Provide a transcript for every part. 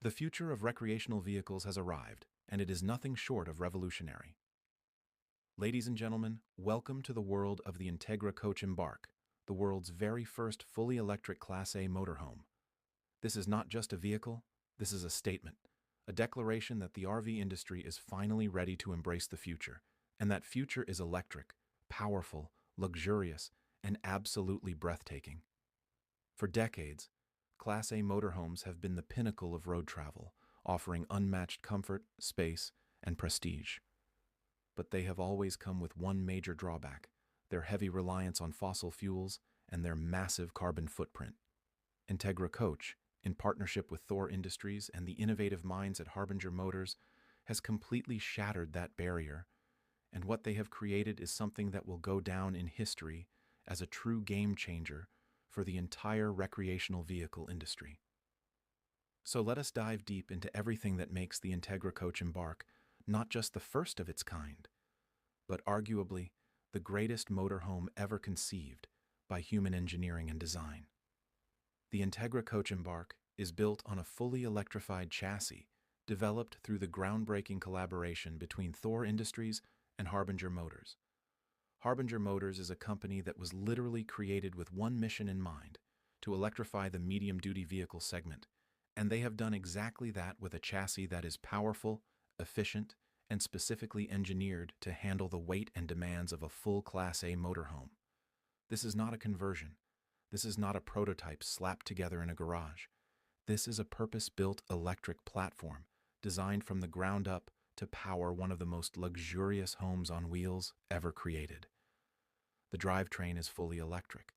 The future of recreational vehicles has arrived, and it is nothing short of revolutionary. Ladies and gentlemen, welcome to the world of the Entegra Coach Embark, the world's very first fully electric Class A motorhome. This is not just a vehicle, this is a statement, a declaration that the RV industry is finally ready to embrace the future, and that future is electric, powerful, luxurious, and absolutely breathtaking. For decades, Class A motorhomes have been the pinnacle of road travel, offering unmatched comfort, space, and prestige. But they have always come with one major drawback: their heavy reliance on fossil fuels and their massive carbon footprint. Entegra Coach, in partnership with Thor Industries and the innovative minds at Harbinger Motors, has completely shattered that barrier, and what they have created is something that will go down in history as a true game changer for the entire recreational vehicle industry. So let us dive deep into everything that makes the Entegra Coach Embark not just the first of its kind, but arguably the greatest motorhome ever conceived by human engineering and design. The Entegra Coach Embark is built on a fully electrified chassis developed through the groundbreaking collaboration between Thor Industries and Harbinger Motors. Harbinger Motors is a company that was literally created with one mission in mind: to electrify the medium-duty vehicle segment, and they have done exactly that with a chassis that is powerful, efficient, and specifically engineered to handle the weight and demands of a full Class A motorhome. This is not a conversion. This is not a prototype slapped together in a garage. This is a purpose-built electric platform designed from the ground up to power one of the most luxurious homes on wheels ever created. The drivetrain is fully electric,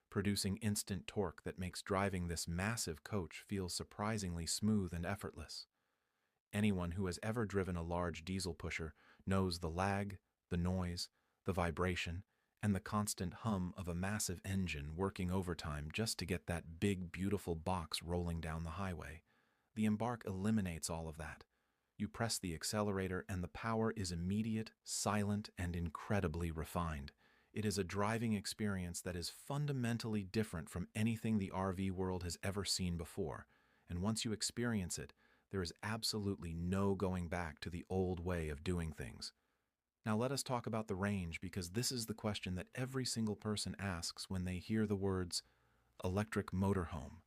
producing instant torque that makes driving this massive coach feel surprisingly smooth and effortless. Anyone who has ever driven a large diesel pusher knows the lag, the noise, the vibration, and the constant hum of a massive engine working overtime just to get that big, beautiful box rolling down the highway. The Embark eliminates all of that. You press the accelerator and the power is immediate, silent, and incredibly refined. It is a driving experience that is fundamentally different from anything the RV world has ever seen before, and once you experience it, there is absolutely no going back to the old way of doing things. Now let us talk about the range, because this is the question that every single person asks when they hear the words electric motorhome.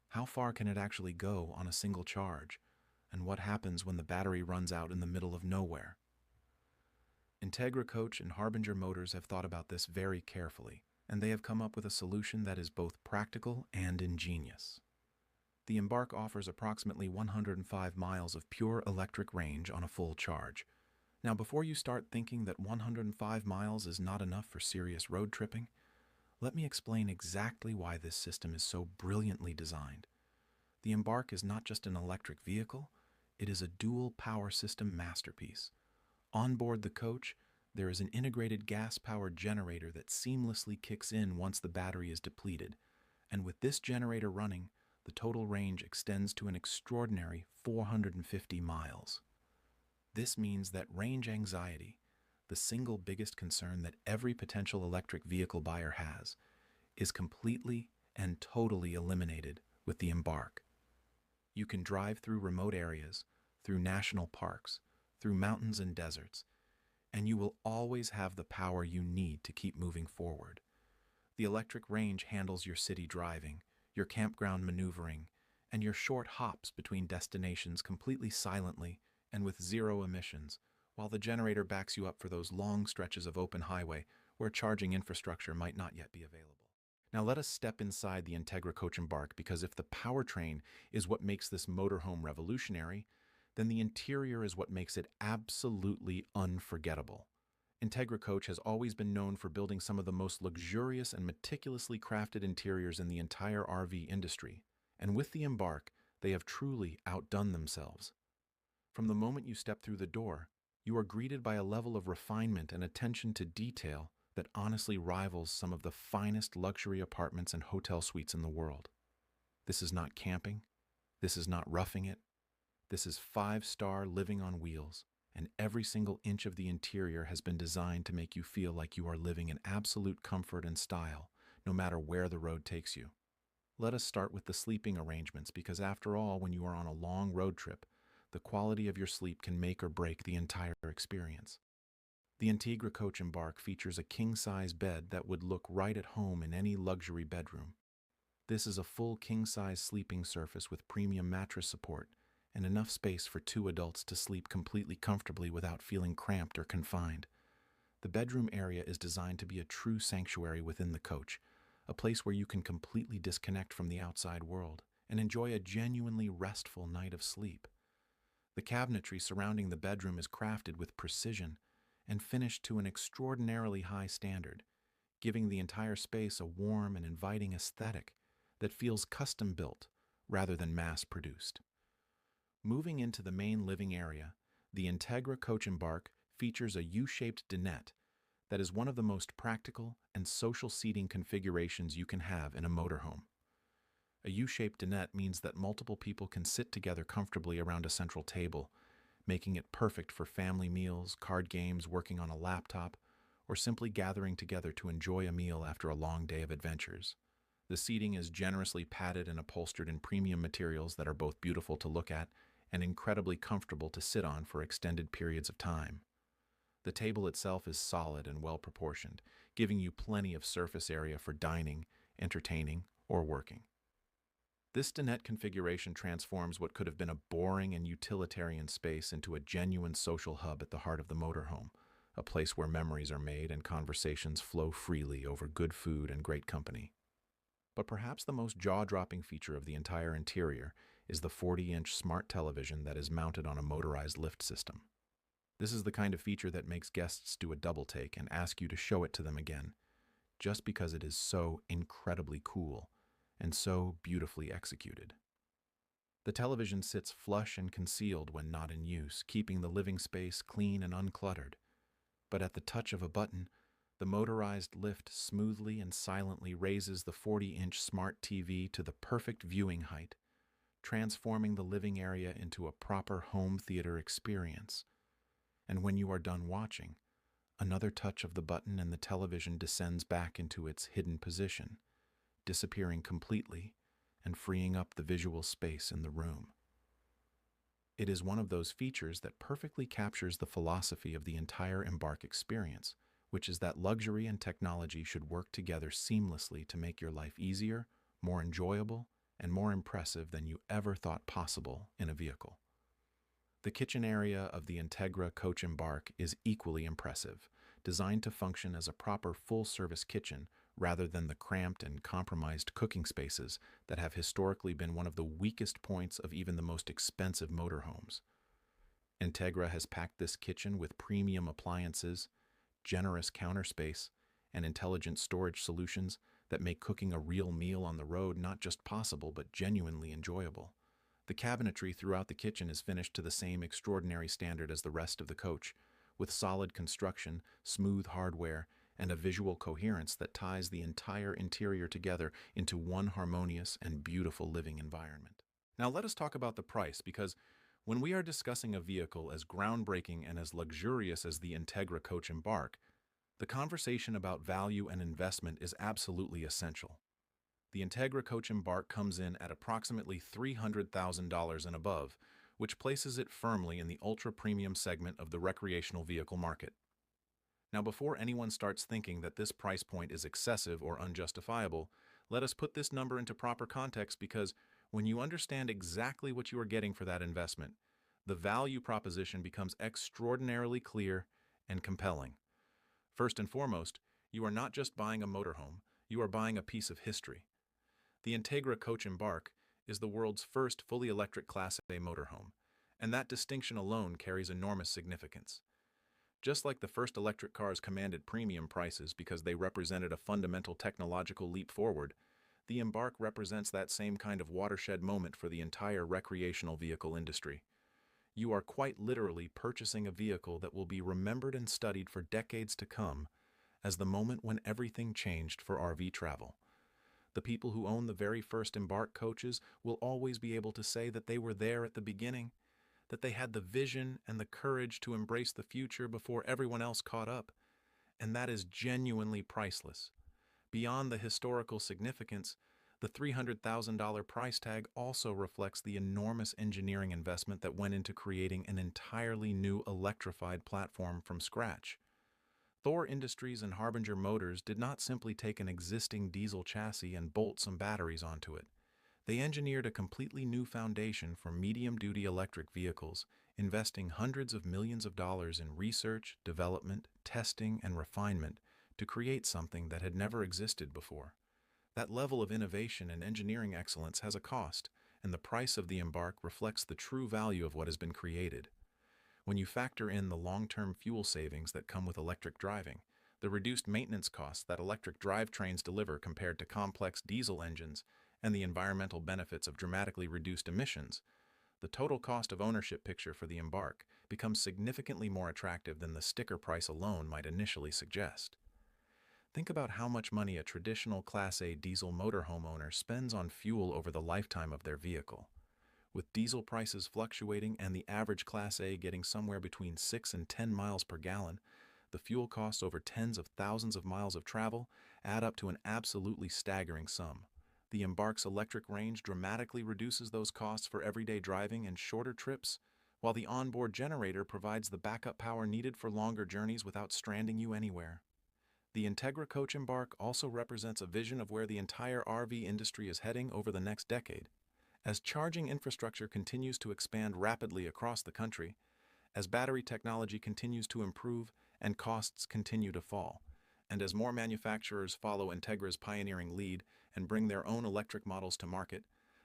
How far can it actually go on a single charge? And what happens when the battery runs out in the middle of nowhere? Entegra Coach and Harbinger Motors have thought about this very carefully, and they have come up with a solution that is both practical and ingenious. The Embark offers approximately 105 miles of pure electric range on a full charge. Now, before you start thinking that 105 miles is not enough for serious road tripping, let me explain exactly why this system is so brilliantly designed. The Embark is not just an electric vehicle, it is a dual power system masterpiece. On board the coach, there is an integrated gas-powered generator that seamlessly kicks in once the battery is depleted, and with this generator running, the total range extends to an extraordinary 450 miles. This means that range anxiety, the single biggest concern that every potential electric vehicle buyer has, is completely and totally eliminated with the Embark. You can drive through remote areas, through national parks, through mountains and deserts, and you will always have the power you need to keep moving forward. The electric range handles your city driving, your campground maneuvering, and your short hops between destinations completely silently and with zero emissions, while the generator backs you up for those long stretches of open highway where charging infrastructure might not yet be available. Now let us step inside the Entegra Coach Embark, because if the powertrain is what makes this motorhome revolutionary, then the interior is what makes it absolutely unforgettable. Entegra Coach has always been known for building some of the most luxurious and meticulously crafted interiors in the entire RV industry, and with the Embark, they have truly outdone themselves. From the moment you step through the door, you are greeted by a level of refinement and attention to detail that honestly rivals some of the finest luxury apartments and hotel suites in the world. This is not camping. This is not roughing it. This is 5-star living on wheels, and every single inch of the interior has been designed to make you feel like you are living in absolute comfort and style, no matter where the road takes you. Let us start with the sleeping arrangements because after all, when you are on a long road trip, the quality of your sleep can make or break the entire experience. The Entegra Coach Embark features a king-size bed that would look right at home in any luxury bedroom. This is a full king-size sleeping surface with premium mattress support and enough space for two adults to sleep completely comfortably without feeling cramped or confined. The bedroom area is designed to be a true sanctuary within the coach, a place where you can completely disconnect from the outside world and enjoy a genuinely restful night of sleep. The cabinetry surrounding the bedroom is crafted with precision and finished to an extraordinarily high standard, giving the entire space a warm and inviting aesthetic that feels custom-built rather than mass-produced. Moving into the main living area, the Entegra Coach Embark features a U-shaped dinette that is one of the most practical and social seating configurations you can have in a motorhome. A U-shaped dinette means that multiple people can sit together comfortably around a central table, making it perfect for family meals, card games, working on a laptop, or simply gathering together to enjoy a meal after a long day of adventures. The seating is generously padded and upholstered in premium materials that are both beautiful to look at and incredibly comfortable to sit on for extended periods of time. The table itself is solid and well proportioned, giving you plenty of surface area for dining, entertaining, or working. This dinette configuration transforms what could have been a boring and utilitarian space into a genuine social hub at the heart of the motorhome, a place where memories are made and conversations flow freely over good food and great company. But perhaps the most jaw-dropping feature of the entire interior is the 40-inch smart television that is mounted on a motorized lift system. This is the kind of feature that makes guests do a double take and ask you to show it to them again, just because it is so incredibly cool and so beautifully executed. The television sits flush and concealed when not in use, keeping the living space clean and uncluttered. But at the touch of a button, the motorized lift smoothly and silently raises the 40-inch smart TV to the perfect viewing height, transforming the living area into a proper home theater experience. And when you are done watching, another touch of the button and the television descends back into its hidden position, disappearing completely and freeing up the visual space in the room. It is one of those features that perfectly captures the philosophy of the entire Embark experience, which is that luxury and technology should work together seamlessly to make your life easier, more enjoyable, and more impressive than you ever thought possible in a vehicle. The kitchen area of the Entegra Coach Embark is equally impressive, designed to function as a proper full-service kitchen rather than the cramped and compromised cooking spaces that have historically been one of the weakest points of even the most expensive motorhomes. Entegra has packed this kitchen with premium appliances, generous counter space, and intelligent storage solutions that make cooking a real meal on the road not just possible but genuinely enjoyable. The cabinetry throughout the kitchen is finished to the same extraordinary standard as the rest of the coach, with solid construction, smooth hardware, and a visual coherence that ties the entire interior together into one harmonious and beautiful living environment. Now let us talk about the price, because when we are discussing a vehicle as groundbreaking and as luxurious as the Entegra Coach Embark, the conversation about value and investment is absolutely essential. The Entegra Coach Embark comes in at approximately $300,000 and above, which places it firmly in the ultra-premium segment of the recreational vehicle market. Now, before anyone starts thinking that this price point is excessive or unjustifiable, let us put this number into proper context, because when you understand exactly what you are getting for that investment, the value proposition becomes extraordinarily clear and compelling. First and foremost, you are not just buying a motorhome, you are buying a piece of history. The Entegra Coach Embark is the world's first fully electric Class A motorhome, and that distinction alone carries enormous significance. Just like the first electric cars commanded premium prices because they represented a fundamental technological leap forward, the Embark represents that same kind of watershed moment for the entire recreational vehicle industry. You are quite literally purchasing a vehicle that will be remembered and studied for decades to come as the moment when everything changed for RV travel. The people who own the very first Embark coaches will always be able to say that they were there at the beginning, that they had the vision and the courage to embrace the future before everyone else caught up, and that is genuinely priceless. Beyond the historical significance, The $300,000 price tag also reflects the enormous engineering investment that went into creating an entirely new electrified platform from scratch. Thor Industries and Harbinger Motors did not simply take an existing diesel chassis and bolt some batteries onto it. They engineered a completely new foundation for medium-duty electric vehicles, investing hundreds of millions of dollars in research, development, testing, and refinement to create something that had never existed before. That level of innovation and engineering excellence has a cost, and the price of the Embark reflects the true value of what has been created. When you factor in the long-term fuel savings that come with electric driving, the reduced maintenance costs that electric drivetrains deliver compared to complex diesel engines, and the environmental benefits of dramatically reduced emissions, the total cost of ownership picture for the Embark becomes significantly more attractive than the sticker price alone might initially suggest. Think about how much money a traditional Class A diesel motorhome owner spends on fuel over the lifetime of their vehicle. With diesel prices fluctuating and the average Class A getting somewhere between 6 and 10 miles per gallon, the fuel costs over tens of thousands of miles of travel add up to an absolutely staggering sum. The Embark's electric range dramatically reduces those costs for everyday driving and shorter trips, while the onboard generator provides the backup power needed for longer journeys without stranding you anywhere. The Entegra Coach Embark also represents a vision of where the entire RV industry is heading over the next decade. As charging infrastructure continues to expand rapidly across the country, as battery technology continues to improve and costs continue to fall, and as more manufacturers follow Entegra's pioneering lead and bring their own electric models to market,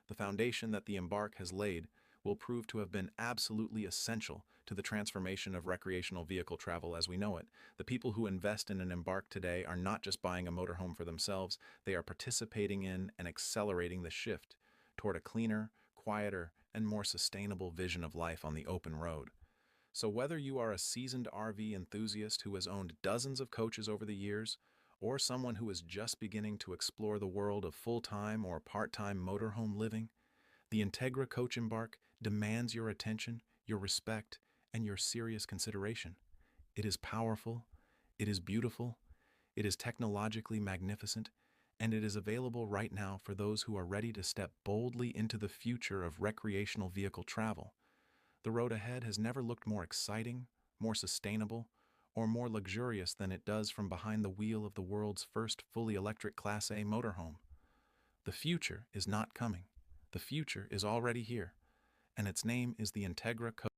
the foundation that the Embark has laid will prove to have been absolutely essential to the transformation of recreational vehicle travel as we know it. The people who invest in an Embark today are not just buying a motorhome for themselves, they are participating in and accelerating the shift toward a cleaner, quieter, and more sustainable vision of life on the open road. So whether you are a seasoned RV enthusiast who has owned dozens of coaches over the years, or someone who is just beginning to explore the world of full-time or part-time motorhome living, the Entegra Coach Embark demands your attention, your respect, and your serious consideration. It is powerful, it is beautiful, it is technologically magnificent, and it is available right now for those who are ready to step boldly into the future of recreational vehicle travel. The road ahead has never looked more exciting, more sustainable, or more luxurious than it does from behind the wheel of the world's first fully electric Class A motorhome. The future is not coming. The future is already here, and its name is the Entegra Coach.